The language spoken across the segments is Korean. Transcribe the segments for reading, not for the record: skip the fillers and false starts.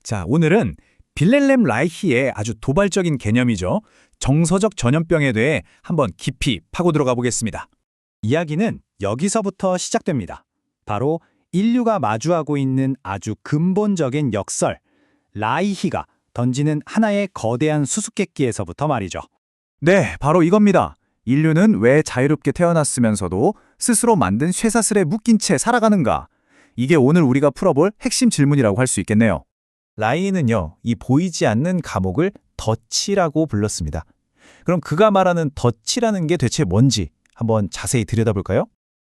자, 오늘은 빌렐렘 라이히의 아주 도발적인 개념이죠. 정서적 전염병에 대해 한번 깊이 파고 들어가 보겠습니다. 이야기는 여기서부터 시작됩니다. 바로 인류가 마주하고 있는 아주 근본적인 역설, 라이히가 던지는 하나의 거대한 수수께끼에서부터 말이죠. 네, 바로 이겁니다. 인류는 왜 자유롭게 태어났으면서도 스스로 만든 쇠사슬에 묶인 채 살아가는가? 이게 오늘 우리가 풀어볼 핵심 질문이라고 할 수 있겠네요. 라이히는요, 이 보이지 않는 감옥을 덫이라고 불렀습니다. 그럼 그가 말하는 덫이라는 게 대체 뭔지 한번 자세히 들여다볼까요?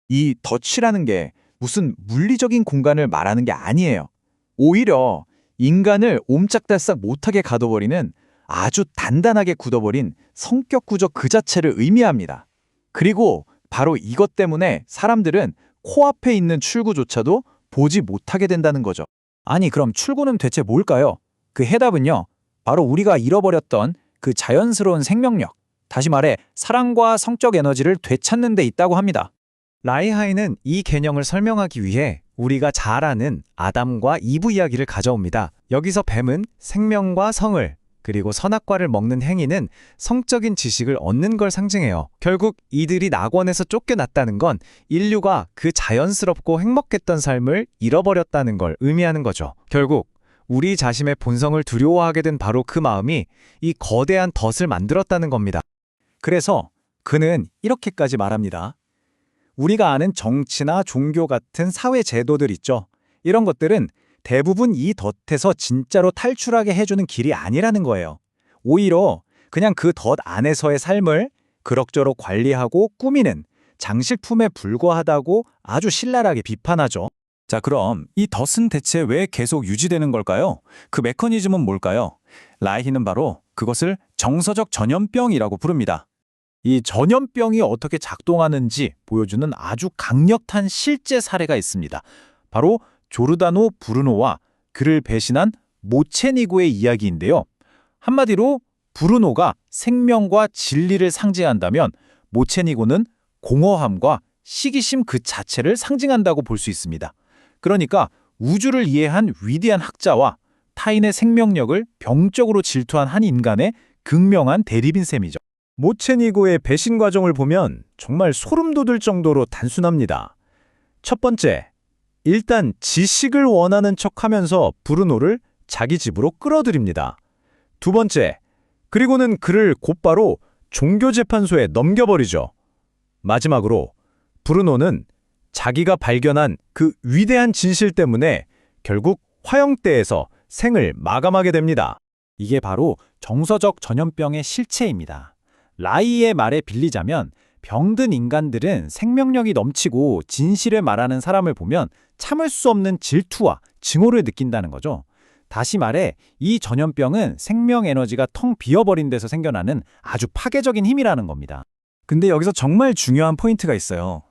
이 덫이라는 게 무슨 물리적인 공간을 말하는 게 아니에요. 오히려 인간을 옴짝달싹 못하게 가둬버리는 아주 단단하게 굳어버린 성격 구조 그 자체를 의미합니다. 그리고 바로 이것 때문에 사람들은 코앞에 있는 출구조차도 보지 못하게 된다는 거죠. 아니, 그럼 출구는 대체 뭘까요? 그 해답은요, 바로 우리가 잃어버렸던 그 자연스러운 생명력, 다시 말해 사랑과 성적 에너지를 되찾는 데 있다고 합니다. 라이하이는 이 개념을 설명하기 위해 우리가 잘 아는 아담과 이브 이야기를 가져옵니다. 여기서 뱀은 생명과 성을, 그리고 선악과를 먹는 행위는 성적인 지식을 얻는 걸 상징해요. 결국 이들이 낙원에서 쫓겨났다는 건 인류가 그 자연스럽고 행복했던 삶을 잃어버렸다는 걸 의미하는 거죠. 결국 우리 자신의 본성을 두려워하게 된 바로 그 마음이 이 거대한 덫을 만들었다는 겁니다. 그래서 그는 이렇게까지 말합니다. 우리가 아는 정치나 종교 같은 사회 제도들 있죠. 이런 것들은 대부분 이 덫에서 진짜로 탈출하게 해주는 길이 아니라는 거예요. 오히려 그냥 그 덫 안에서의 삶을 그럭저럭 관리하고 꾸미는 장식품에 불과하다고 아주 신랄하게 비판하죠. 자, 그럼 이 덫은 대체 왜 계속 유지되는 걸까요? 그 메커니즘은 뭘까요? 라이히는 바로 그것을 정서적 전염병이라고 부릅니다. 이 전염병이 어떻게 작동하는지 보여주는 아주 강력한 실제 사례가 있습니다. 바로 조르다노 브루노와 그를 배신한 모체니고의 이야기인데요. 한마디로 브루노가 생명과 진리를 상징한다면 모체니고는 공허함과 시기심 그 자체를 상징한다고 볼 수 있습니다. 그러니까 우주를 이해한 위대한 학자와 타인의 생명력을 병적으로 질투한 한 인간의 극명한 대립인 셈이죠. 모체니고의 배신 과정을 보면 정말 소름 돋을 정도로 단순합니다. 첫 번째, 일단 지식을 원하는 척하면서 브루노를 자기 집으로 끌어들입니다. 두 번째, 그리고는 그를 곧바로 종교재판소에 넘겨버리죠. 마지막으로 브루노는 자기가 발견한 그 위대한 진실 때문에 결국 화형대에서 생을 마감하게 됩니다. 이게 바로 정서적 전염병의 실체입니다. 라이의 말에 빌리자면 병든 인간들은 생명력이 넘치고 진실을 말하는 사람을 보면 참을 수 없는 질투와 증오를 느낀다는 거죠. 다시 말해 이 전염병은 생명 에너지가 텅 비어버린 데서 생겨나는 아주 파괴적인 힘이라는 겁니다. 근데 여기서 정말 중요한 포인트가 있어요.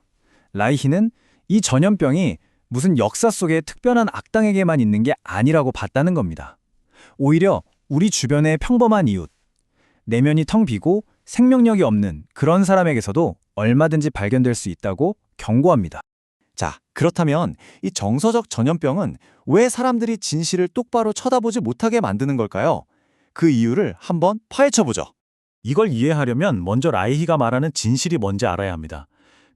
라이히는 이 전염병이 무슨 역사 속에 특별한 악당에게만 있는 게 아니라고 봤다는 겁니다. 오히려 우리 주변의 평범한 이웃, 내면이 텅 비고 생명력이 없는 그런 사람에게서도 얼마든지 발견될 수 있다고 경고합니다. 자, 그렇다면 이 정서적 전염병은 왜 사람들이 진실을 똑바로 쳐다보지 못하게 만드는 걸까요? 그 이유를 한번 파헤쳐보죠. 이걸 이해하려면 먼저 라이히가 말하는 진실이 뭔지 알아야 합니다.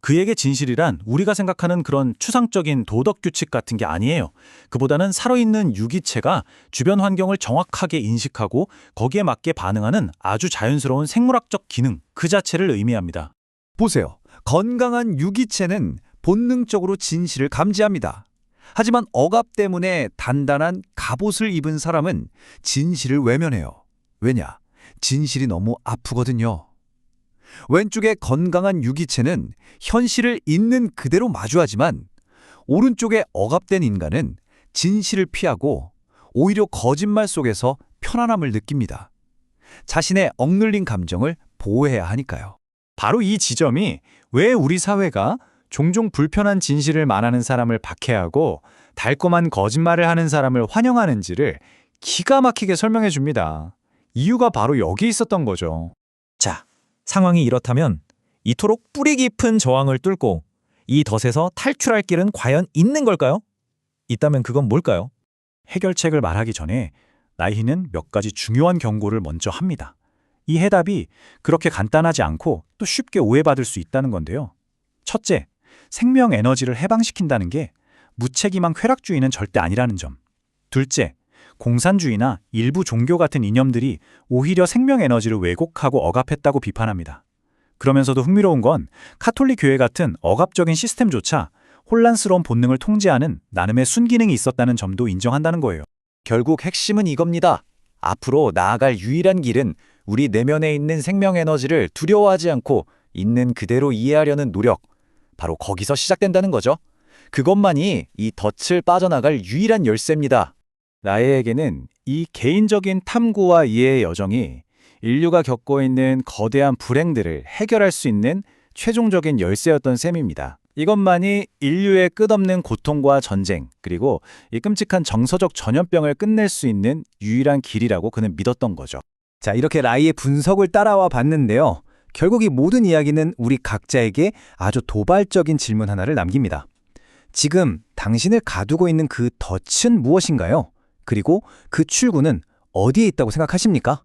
그에게 진실이란 우리가 생각하는 그런 추상적인 도덕 규칙 같은 게 아니에요. 그보다는 살아있는 유기체가 주변 환경을 정확하게 인식하고 거기에 맞게 반응하는 아주 자연스러운 생물학적 기능 그 자체를 의미합니다. 보세요. 건강한 유기체는 본능적으로 진실을 감지합니다. 하지만 억압 때문에 단단한 갑옷을 입은 사람은 진실을 외면해요. 왜냐? 진실이 너무 아프거든요. 왼쪽의 건강한 유기체는 현실을 있는 그대로 마주하지만 오른쪽에 억압된 인간은 진실을 피하고 오히려 거짓말 속에서 편안함을 느낍니다. 자신의 억눌린 감정을 보호해야 하니까요. 바로 이 지점이 왜 우리 사회가 종종 불편한 진실을 말하는 사람을 박해하고 달콤한 거짓말을 하는 사람을 환영하는지를 기가 막히게 설명해 줍니다. 이유가 바로 여기 있었던 거죠. 자, 상황이 이렇다면 이토록 뿌리 깊은 저항을 뚫고 이 덫에서 탈출할 길은 과연 있는 걸까요? 있다면 그건 뭘까요? 해결책을 말하기 전에 라이히는 몇 가지 중요한 경고를 먼저 합니다. 이 해답이 그렇게 간단하지 않고 또 쉽게 오해받을 수 있다는 건데요. 첫째, 생명 에너지를 해방시킨다는 게 무책임한 쾌락주의는 절대 아니라는 점. 둘째, 공산주의나 일부 종교 같은 이념들이 오히려 생명 에너지를 왜곡하고 억압했다고 비판합니다. 그러면서도 흥미로운 건 카톨릭 교회 같은 억압적인 시스템조차 혼란스러운 본능을 통제하는 나름의 순기능이 있었다는 점도 인정한다는 거예요. 결국 핵심은 이겁니다. 앞으로 나아갈 유일한 길은 우리 내면에 있는 생명 에너지를 두려워하지 않고 있는 그대로 이해하려는 노력. 바로 거기서 시작된다는 거죠. 그것만이 이 덫을 빠져나갈 유일한 열쇠입니다. 라이에게는 이 개인적인 탐구와 이해의 여정이 인류가 겪고 있는 거대한 불행들을 해결할 수 있는 최종적인 열쇠였던 셈입니다. 이것만이 인류의 끝없는 고통과 전쟁, 그리고 이 끔찍한 정서적 전염병을 끝낼 수 있는 유일한 길이라고 그는 믿었던 거죠. 자, 이렇게 라이의 분석을 따라와 봤는데요. 결국 이 모든 이야기는 우리 각자에게 아주 도발적인 질문 하나를 남깁니다. 지금 당신을 가두고 있는 그 덫은 무엇인가요? 그리고 그 출구는 어디에 있다고 생각하십니까?